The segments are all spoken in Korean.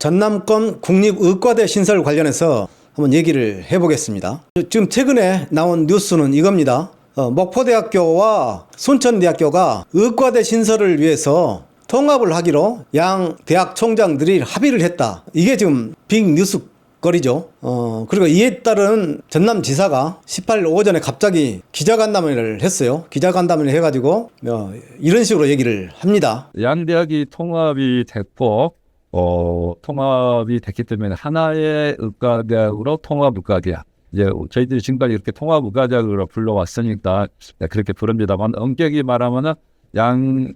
전남권 국립의과대 신설 관련해서 한번 얘기를 해보겠습니다. 지금 최근에 나온 뉴스는 이겁니다. 목포대학교와 순천대학교가 의과대 신설을 위해서 통합을 하기로 양 대학 총장들이 합의를 했다. 이게 지금 빅 뉴스거리죠. 그리고 이에 따른 전남지사가 18일 오전에 갑자기 기자간담회를 했어요. 기자간담회를 해가지고 이런 식으로 얘기를 합니다. 양 대학이 통합이 됐고 통합이 됐기 때문에 하나의 의과대학으로 통합의과대학. 이제 저희들이 지금까지 이렇게 통합의과대학으로 불러왔으니까 그렇게 부릅니다만 엄격히 말하면은 양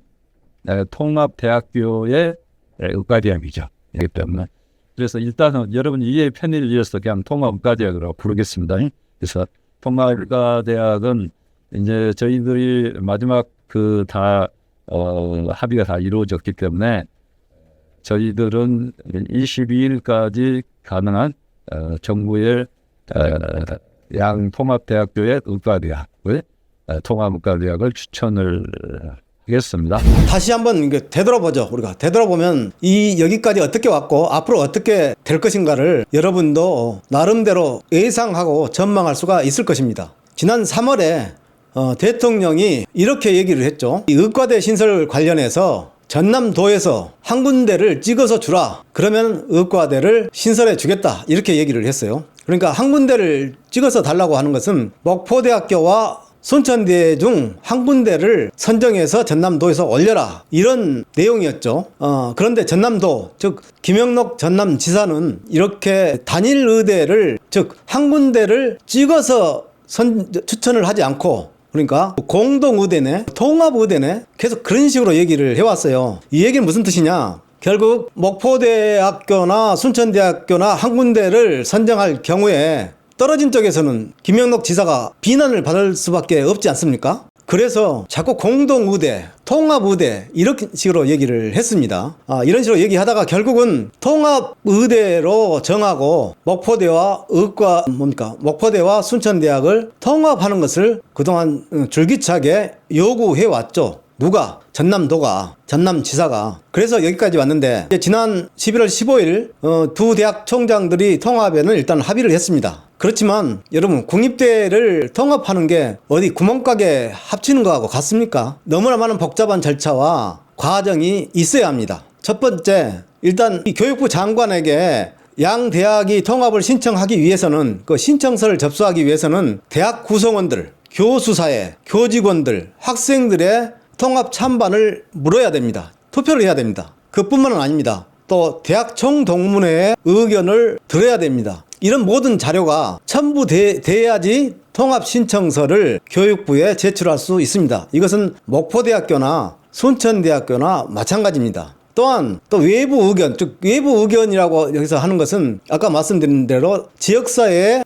통합대학교의 의과대학이죠. 그렇기 때문에 그래서 일단은 여러분 이해 편의를 위해서 그냥 통합의과대학으로 부르겠습니다. 그래서 통합의과대학은 이제 저희들이 마지막 합의가 다 이루어졌기 때문에 저희들은 22일까지 가능한 정부의 양 통합대학교의 의과대학을 통합의과대학을 추천을 하겠습니다. 다시 한번 되돌아보죠. 우리가 되돌아보면 여기까지 어떻게 왔고 앞으로 어떻게 될 것인가를 여러분도 나름대로 예상하고 전망할 수가 있을 것입니다. 지난 3월에 대통령이 이렇게 얘기를 했죠. 이 의과대 신설 관련해서 전남도에서 한 군데를 찍어서 주라. 그러면 의과대를 신설해 주겠다. 이렇게 얘기를 했어요. 그러니까 한 군데를 찍어서 달라고 하는 것은 목포대학교와 순천대 중 한 군데를 선정해서 전남도에서 올려라. 이런 내용이었죠. 그런데 전남도, 즉 김영록 전남지사는 이렇게 단일 의대를, 즉 한 군데를 찍어서 추천을 하지 않고, 그러니까 공동의대네, 통합의대네, 계속 그런 식으로 얘기를 해왔어요. 이 얘기는 무슨 뜻이냐? 결국 목포대학교나 순천대학교나 한 군데를 선정할 경우에 떨어진 쪽에서는 김영록 지사가 비난을 받을 수밖에 없지 않습니까? 그래서 자꾸 공동의대, 통합의대 이런 식으로 얘기를 했습니다. 이런 식으로 얘기하다가 결국은 통합의대로 정하고 목포대와 목포대와 순천대학을 통합하는 것을 그동안 줄기차게 요구해왔죠. 누가? 전남도가, 전남지사가. 그래서 여기까지 왔는데 지난 11월 15일 두 대학 총장들이 통합에는 일단 합의를 했습니다. 그렇지만 여러분, 국립대를 통합하는 게 어디 구멍가게 합치는 거하고 같습니까? 너무나 많은 복잡한 절차와 과정이 있어야 합니다. 첫 번째, 일단 이 교육부 장관에게 양 대학이 통합을 신청하기 위해서는, 그 신청서를 접수하기 위해서는 대학 구성원들, 교수사회, 교직원들, 학생들의 통합 찬반을 물어야 됩니다. 투표를 해야 됩니다. 그뿐만은 아닙니다. 또 대학 총동문회의 의견을 들어야 됩니다. 이런 모든 자료가 첨부돼야지 통합 신청서를 교육부에 제출할 수 있습니다. 이것은 목포대학교나 순천대학교나 마찬가지입니다. 또한 또 외부 의견, 즉 외부 의견이라고 여기서 하는 것은 아까 말씀드린 대로 지역사회의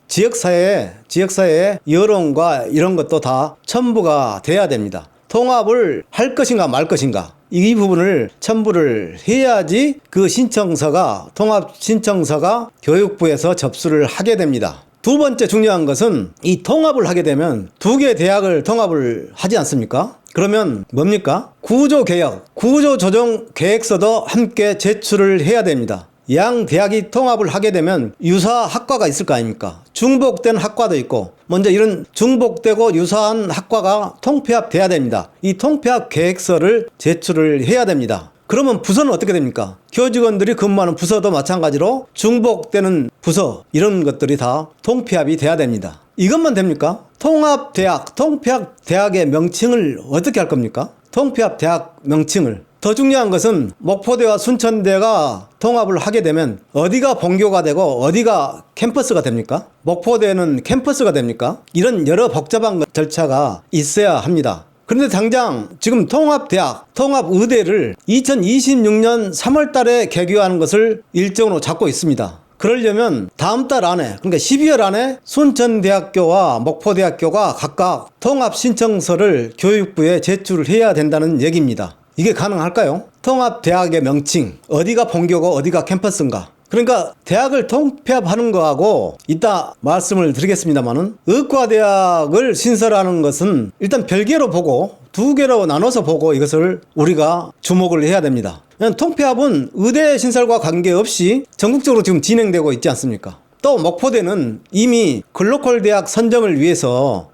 여론과 이런 것도 다 첨부가 돼야 됩니다. 통합을 할 것인가 말 것인가, 이 부분을 첨부를 해야지 그 신청서가, 통합 신청서가 교육부에서 접수를 하게 됩니다. 두 번째 중요한 것은 이 통합을 하게 되면 두 개의 대학을 통합을 하지 않습니까? 그러면 뭡니까? 구조개혁, 구조조정 계획서도 함께 제출을 해야 됩니다. 양 대학이 통합을 하게 되면 유사 학과가 있을 거 아닙니까? 중복된 학과도 있고, 먼저 이런 중복되고 유사한 학과가 통폐합돼야 됩니다. 이 통폐합 계획서를 제출을 해야 됩니다. 그러면 부서는 어떻게 됩니까? 교직원들이 근무하는 부서도 마찬가지로 중복되는 부서, 이런 것들이 다 통폐합이 돼야 됩니다. 이것만 됩니까? 통합대학, 통폐합대학의 명칭을 어떻게 할 겁니까? 통폐합대학 명칭을. 더 중요한 것은 목포대와 순천대가 통합을 하게 되면 어디가 본교가 되고 어디가 캠퍼스가 됩니까? 목포대는 캠퍼스가 됩니까? 이런 여러 복잡한 절차가 있어야 합니다. 그런데 당장 지금 통합대학, 통합의대를 2026년 3월 달에 개교하는 것을 일정으로 잡고 있습니다. 그러려면 다음 달 안에, 그러니까 12월 안에 순천대학교와 목포대학교가 각각 통합 신청서를 교육부에 제출을 해야 된다는 얘기입니다. 이게 가능할까요? 통합대학의 명칭, 어디가 본교고 어디가 캠퍼스인가. 그러니까 대학을 통폐합하는 거하고 이따 말씀을 드리겠습니다만은 의과대학을 신설하는 것은 일단 별개로 보고 두 개로 나눠서 보고 이것을 우리가 주목을 해야 됩니다. 통폐합은 의대 신설과 관계없이 전국적으로 지금 진행되고 있지 않습니까? 또 목포대는 이미 글로컬 대학 선정을 위해서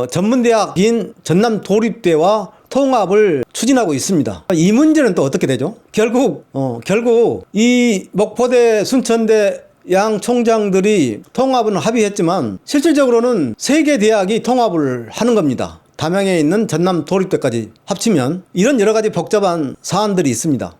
전문대학인 전남 도립대와 통합을 추진하고 있습니다. 이 문제는 또 어떻게 되죠? 결국 이 목포대, 순천대 양 총장들이 통합은 합의했지만 실질적으로는 세 개 대학이 통합을 하는 겁니다. 담양에 있는 전남 도립대까지 합치면 이런 여러 가지 복잡한 사안들이 있습니다.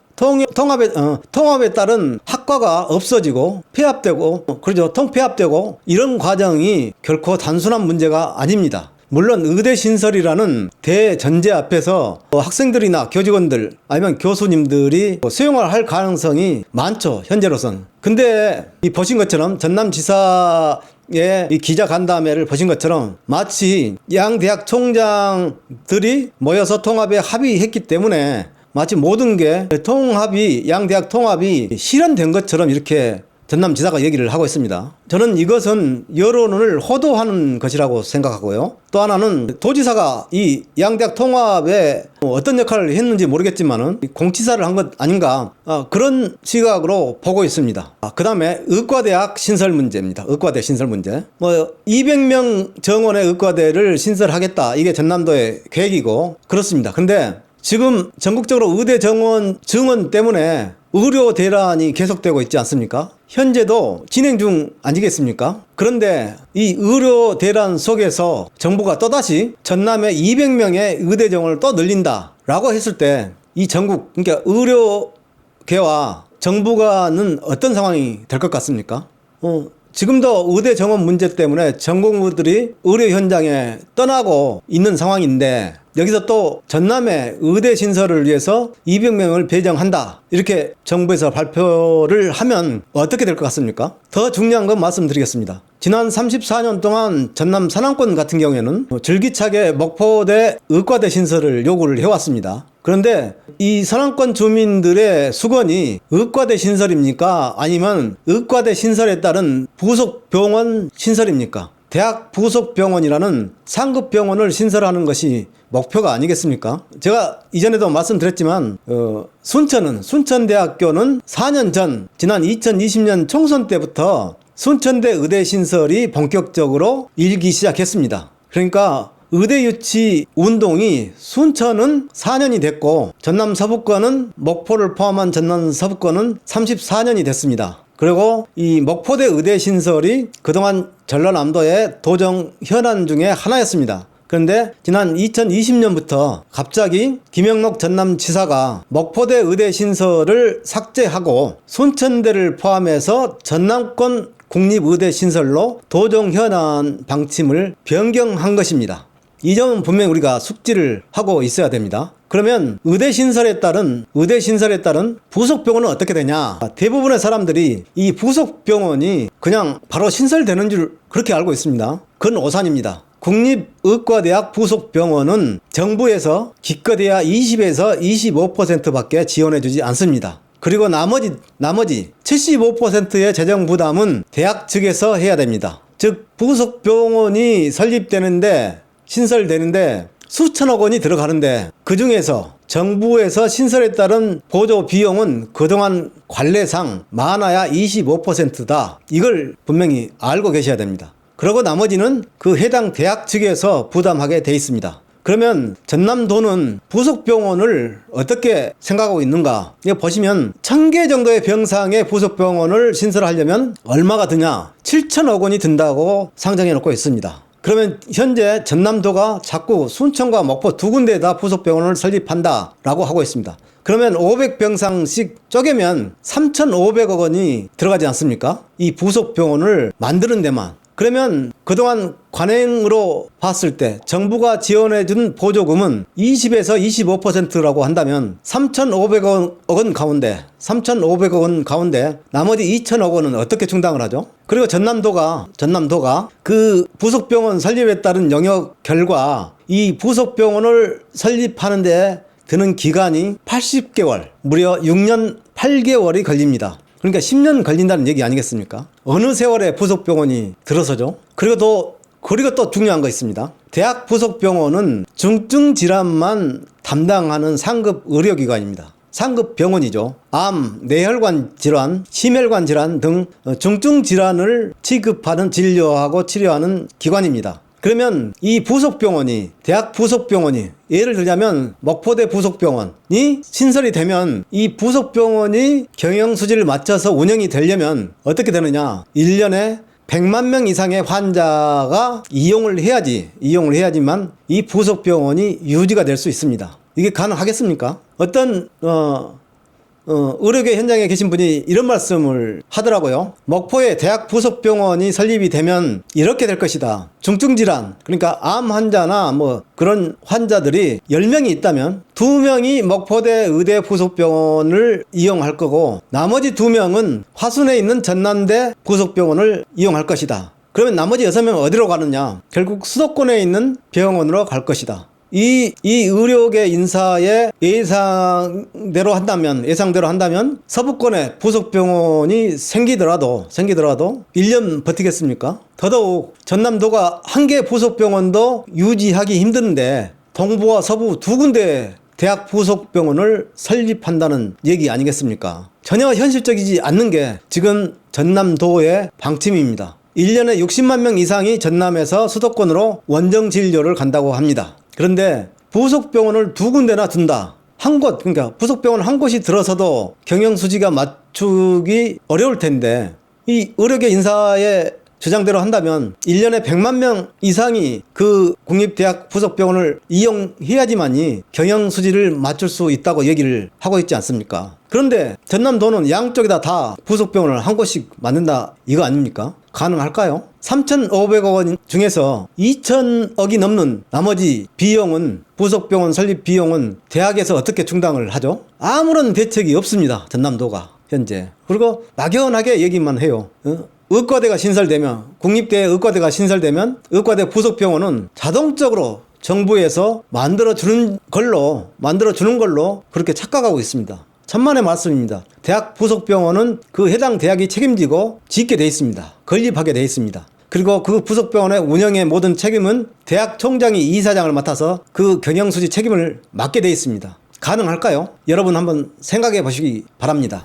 통합에 따른 학과가 없어지고 폐합되고, 그러죠. 통폐합되고 이런 과정이 결코 단순한 문제가 아닙니다. 물론 의대 신설이라는 대전제 앞에서 학생들이나 교직원들 아니면 교수님들이 수용을 할 가능성이 많죠, 현재로선. 근데 이 보신 것처럼 전남지사의 이 기자간담회를 보신 것처럼 마치 양 대학 총장들이 모여서 통합에 합의했기 때문에 마치 모든 게 양 대학 통합이 실현된 것처럼 이렇게 전남지사가 얘기를 하고 있습니다. 저는 이것은 여론을 호도하는 것이라고 생각하고요. 또 하나는 도지사가 이 양대학 통합에 어떤 역할을 했는지 모르겠지만은 공치사를 한 것 아닌가, 그런 시각으로 보고 있습니다. 그 다음에 의과대학 신설 문제입니다. 의과대 신설 문제. 200명 정원의 의과대를 신설하겠다. 이게 전남도의 계획이고 그렇습니다. 근데 지금 전국적으로 의대 증원 때문에 의료 대란이 계속되고 있지 않습니까? 현재도 진행 중 아니겠습니까? 그런데 이 의료 대란 속에서 정부가 또다시 전남에 200명의 의대 정원을 또 늘린다라고 했을 때 이 전국, 그러니까 의료계와 정부가는 어떤 상황이 될 것 같습니까? 지금도 의대 정원 문제 때문에 전공의들이 의료 현장에 떠나고 있는 상황인데 여기서 또 전남의 의대 신설을 위해서 200명을 배정한다, 이렇게 정부에서 발표를 하면 어떻게 될 것 같습니까? 더 중요한 건 말씀드리겠습니다. 지난 34년 동안 전남 산안권 같은 경우에는 줄기차게 목포대 의과대 신설을 요구를 해왔습니다. 그런데 이 산안권 주민들의 수건이 의과대 신설입니까? 아니면 의과대 신설에 따른 부속 병원 신설입니까? 대학 부속 병원이라는 상급 병원을 신설하는 것이 목표가 아니겠습니까? 제가 이전에도 말씀드렸지만 순천대학교는 4년 전, 지난 2020년 총선 때부터 순천대 의대 신설이 본격적으로 일기 시작했습니다. 그러니까 의대 유치 운동이 순천은 4년이 됐고 전남 서부권은, 목포를 포함한 전남 서부권은 34년이 됐습니다. 그리고 이 목포대 의대 신설이 그동안 전라남도의 도정 현안 중에 하나였습니다. 그런데 지난 2020년부터 갑자기 김영록 전남지사가 목포대 의대 신설을 삭제하고 순천대를 포함해서 전남권 국립의대 신설로 도정 현안 방침을 변경한 것입니다. 이 점은 분명히 우리가 숙지를 하고 있어야 됩니다. 그러면 의대 신설에 따른 부속병원은 어떻게 되냐? 대부분의 사람들이 이 부속병원이 그냥 바로 신설되는 줄 그렇게 알고 있습니다. 그건 오산입니다. 국립의과대학 부속병원은 정부에서 기껏해야 20에서 25%밖에 지원해주지 않습니다. 그리고 나머지 75%의 재정 부담은 대학 측에서 해야 됩니다. 즉 부속병원이 신설되는데 수천억 원이 들어가는데 그중에서 정부에서 신설에 따른 보조 비용은 그동안 관례상 많아야 25%다. 이걸 분명히 알고 계셔야 됩니다. 그리고 나머지는 그 해당 대학 측에서 부담하게 돼 있습니다. 그러면 전남도는 부속병원을 어떻게 생각하고 있는가? 이거 보시면 1000개 정도의 병상의 부속병원을 신설하려면 얼마가 드냐? 7천억 원이 든다고 상정해 놓고 있습니다. 그러면 현재 전남도가 자꾸 순천과 목포 두 군데에다 부속병원을 설립한다라고 하고 있습니다. 그러면 500병상씩 쪼개면 3,500억 원이 들어가지 않습니까? 이 부속병원을 만드는 데만. 그러면 그동안 관행으로 봤을 때 정부가 지원해준 보조금은 20에서 25%라고 한다면 3,500억 원 가운데 나머지 2,000억 원은 어떻게 충당을 하죠? 그리고 전남도가 그 부속병원 설립에 따른 영역 결과 이 부속병원을 설립하는 데 드는 기간이 80개월, 무려 6년 8개월이 걸립니다. 그러니까 10년 걸린다는 얘기 아니겠습니까? 어느 세월에 부속병원이 들어서죠? 그리고 또 중요한 거 있습니다. 대학 부속병원은 중증 질환만 담당하는 상급 의료기관입니다. 상급 병원이죠. 암, 뇌혈관 질환, 심혈관 질환 등 중증 질환을 취급하는 진료하고 치료하는 기관입니다. 그러면 이 부속병원이, 대학 부속병원이, 예를 들자면 목포대 부속병원이 신설이 되면 이 부속병원이 경영수지를 맞춰서 운영이 되려면 어떻게 되느냐? 1년에 100만 명 이상의 환자가 이용을 해야지만 이 부속병원이 유지가 될 수 있습니다. 이게 가능하겠습니까? 어떤 의료계 현장에 계신 분이 이런 말씀을 하더라고요. 목포에 대학 부속병원이 설립이 되면 이렇게 될 것이다. 중증질환, 그러니까 암 환자나 뭐 그런 환자들이 10명이 있다면 2명이 목포대 의대 부속병원을 이용할 거고 나머지 2명은 화순에 있는 전남대 부속병원을 이용할 것이다. 그러면 나머지 6명은 어디로 가느냐? 결국 수도권에 있는 병원으로 갈 것이다. 이 의료계 인사의 예상대로 한다면 서부권에 부속병원이 생기더라도 1년 버티겠습니까? 더더욱 전남도가 한 개 부속병원도 유지하기 힘든데 동부와 서부 2군데 대학 부속병원을 설립한다는 얘기 아니겠습니까? 전혀 현실적이지 않는 게 지금 전남도의 방침입니다. 1년에 60만 명 이상이 전남에서 수도권으로 원정 진료를 간다고 합니다. 그런데 부속병원을 2군데나 둔다. 한 곳, 그러니까 부속병원 한 곳이 들어서도 경영수지가 맞추기 어려울 텐데 이 의료계 인사의 주장대로 한다면 1년에 100만 명 이상이 그 국립대학 부속병원을 이용해야지만이 경영수지를 맞출 수 있다고 얘기를 하고 있지 않습니까? 그런데 전남도는 양쪽에다 다 부속병원을 한 곳씩 만든다 이거 아닙니까? 가능할까요? 3,500억 원 중에서 2,000억이 넘는 나머지 비용은 부속병원 설립 비용은 대학에서 어떻게 충당을 하죠? 아무런 대책이 없습니다. 전남도가 현재. 그리고 막연하게 얘기만 해요. 의과대가 신설되면 국립대 의과대가 신설되면 의과대 부속병원은 자동적으로 정부에서 만들어주는 걸로 그렇게 착각하고 있습니다. 천만의 말씀입니다. 대학 부속병원은 그 해당 대학이 책임지고 짓게 돼 있습니다. 건립하게 돼 있습니다. 그리고 그 부속병원의 운영의 모든 책임은 대학 총장이 이사장을 맡아서 그 경영수지 책임을 맡게 돼 있습니다. 가능할까요? 여러분 한번 생각해 보시기 바랍니다.